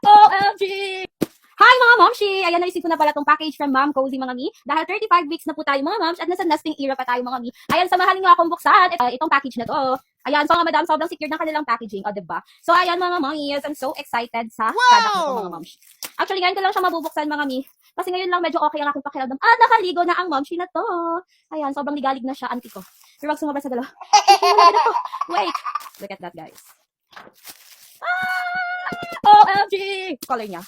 OMG! Hi mga momshi! Ayan, na-receive ko na pala tong package from Mom Cozy mga mi. Dahil 35 weeks na po tayo mga moms at nasa nesting era pa tayo mga mi. Ayan, samahan niyo akong buksan itong package na to. Ayan, so mga madam, sobrang secure ng kanilang packaging, o diba? So ayan mga mommies, I'm so excited sa product nito mga momshi. Actually, ngayon ko lang siya mabubuksan mga mi. Kasi ngayon lang medyo okay ang aking pakiramdam. Nakaligo na ang momshi na to. Ayan, sobrang ligalig na siya, auntie ko. Pero wag sumabay sa dalawa. Wait! Look at that, guys. OMG! Color niya.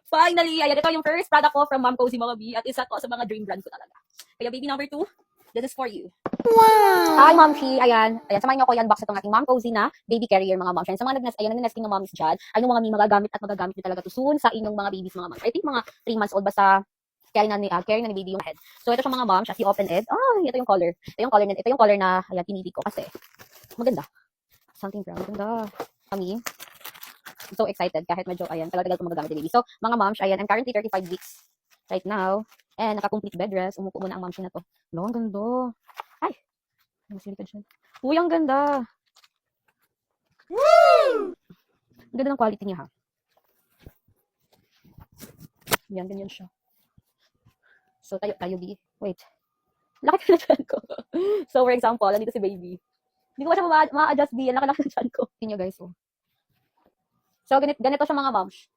Finally, ayan, ito yung first product ko from Mom Cozy mga B at isa to sa mga dream brand ko talaga. Kaya baby number 2, this is for you. Wow! Hi, Momshi! Ayan, samahan niyo ako yan box itong aking Mom Cozy na baby carrier mga moms. Sa mga nag-nesting ng moms dyan, ano mga magagamit at magagamit niyo talaga to soon sa inyong mga babies mga moms. I think mga 3 months old basta carry na ni baby yung head. So ito siya mga moms, as you open it. Ito yung color. Ito yung color na ayan, pinili ko kasi maganda. Something brown, maganda. Kami. I'm so excited kahit medyo, ayan, tagal-tagal ko magagamit yung baby. So, mga moms, ayan, I'm currently 35 weeks right now. And naka-complete bed rest. Umupo muna ang momshi na to. Ang ganda. Ay! Masilikad siya. Uy, ang ganda. Woo! Ang ganda ng quality niya, ha? Yan, ganyan siya. So, tayo, B. Wait. Laki na dyan ko. So, for example, nandito si baby. Hindi ko pa siya ma-adjust, B. Ang laki na dyan ko. Tingnan nyo, guys, oh. So, ganito siya mga moms.